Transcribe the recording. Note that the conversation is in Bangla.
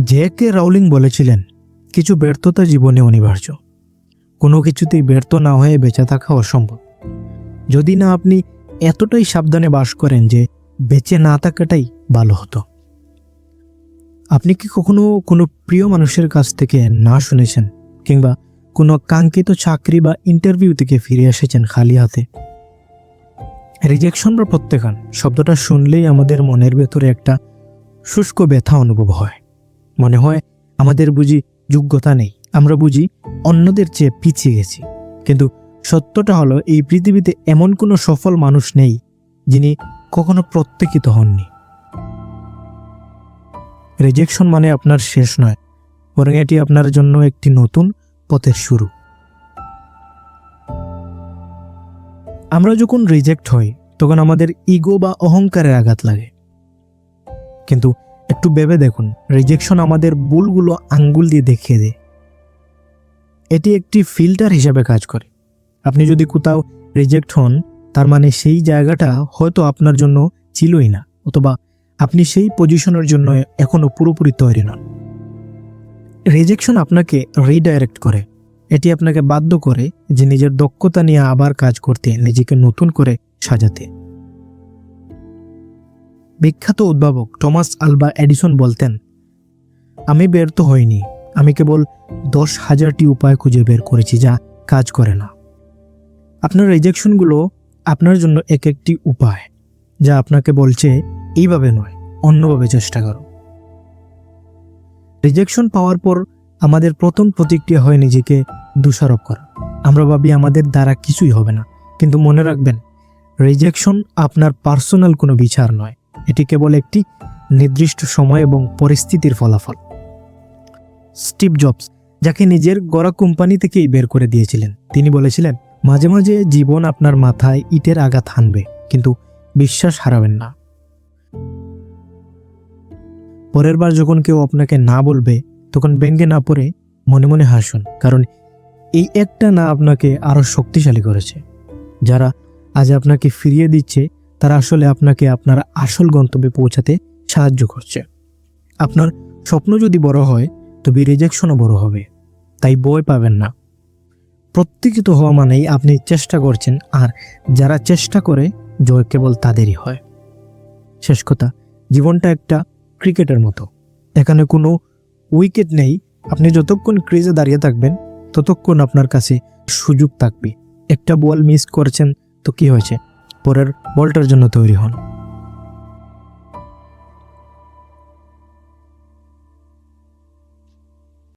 জে.কে রাউলিং বলেছিলেন, কিছু ব্যর্থতা জীবনে অনিবার্য। কোনো কিছুতেই ব্যর্থ না হয়ে বেঁচে থাকা অসম্ভব। যদি না আপনি এতটাই সাবধানে বাস করেন যে বেঁচে না থাকাটাই ভালো হতো। আপনি কি কখনো কোনো প্রিয় মানুষের কাছ থেকে না শুনেছেন, কিংবা কোনো কাঙ্ক্ষিত চাকরি বা ইন্টারভিউ থেকে ফিরে এসেছেন খালি হাতে? রিজেকশন বা প্রত্যাখ্যান শব্দটা শুনলেই আমাদের মনের ভেতরে একটা শুষ্ক ব্যথা অনুভব হয়। মনে হয় আমাদের বুঝি যোগ্যতা নেই, আমরা বুঝি অন্যদের চেয়ে পিছিয়ে গেছি। কিন্তু সত্যটা হলো, এই পৃথিবীতে এমন কোনো সফল মানুষ নেই যিনি কখনো প্রত্যাখ্যিত হননি। রিজেকশন মানে আপনার শেষ নয়, বরং এটি আপনার জন্য একটি নতুন পথের শুরু। আমরা যখন রিজেক্ট হই তখন আমাদের ইগো বা অহংকারের আঘাত লাগে। কিন্তু একটু ভেবে দেখুন, রিজেকশন আমাদের ভুলগুলো আঙ্গুল দিয়ে দেখিয়ে দেয়। এটি একটি ফিল্টার হিসেবে কাজ করে। আপনি যদি কোথাও রিজেক্ট হন, তার মানে সেই জায়গাটা হয়তো আপনার জন্য ছিলই না, অথবা আপনি সেই পজিশনের জন্য এখনো পুরোপুরি তৈরি নন। রিজেকশন আপনাকে রিডাইরেক্ট করে। এটি আপনাকে বাধ্য করে যে নিজের দক্ষতা নিয়ে আবার কাজ করতে, নিজেকে নতুন করে সাজাতে। বিখ্যাত উদ্ভাবক টমাস আলভা এডিসন বলতেন, আমি ব্যর্থ হইনি, আমি কেবল 10,000টি উপায় খুঁজে বের করেছি যা কাজ করে না। আপনার রিজেকশনগুলো আপনার জন্য এক একটি উপায়, যা আপনাকে বলছে এইভাবে নয়, অন্যভাবে চেষ্টা করো। রিজেকশন পাওয়ার পর আমাদের প্রথম প্রতিক্রিয়া হয় নিজেকে দোষারোপ করা। আমরা ভাবি আমাদের দ্বারা কিছুই হবে না। কিন্তু মনে রাখবেন, রিজেকশন আপনার পার্সোনাল কোনো বিচার নয়, এটি কেবল একটি নির্দিষ্ট সময় এবং পরিস্থিতির ফলাফল। স্টিভ জবস, যাকে নিজের গড়া কোম্পানি থেকেই বের করে দিয়েছিলেন, তিনি বলেছিলেন, মাঝে মাঝে জীবন আপনার মাথায় ইটের আঘাত হানবে, কিন্তু বিশ্বাস হারাবেন না। পরের বার যখন কেউ আপনাকে না বলবে, তখন ব্যঙ্গে না পড়ে মনে মনে হাসুন, কারণ এই একটা না আপনাকে আরো শক্তিশালী করেছে। যারা আজ আপনাকে ফিরিয়ে দিচ্ছে, তারা আসলে আপনাকে আপনার আসল গন্তব্যে পৌঁছাতে সাহায্য করছে। আপনার স্বপ্ন যদি বড় হয়, তবে রিজেকশনও বড় হবে। তাই ভয় পাবেন না। প্রত্যেকিত হওয়া মানেই আপনি চেষ্টা করছেন, আর যারা চেষ্টা করে, জয় কেবল তাদেরই হয়। শেষ কথা, জীবনটা একটা ক্রিকেটের মতো। এখানে কোনো উইকেট নেই। আপনি যতক্ষণ ক্রিজে দাঁড়িয়ে থাকবেন, ততক্ষণ আপনার কাছে সুযোগ থাকবে। একটা বল মিস করছেন তো কি হয়েছে, পরের বলটার জন্য তৈরি হন।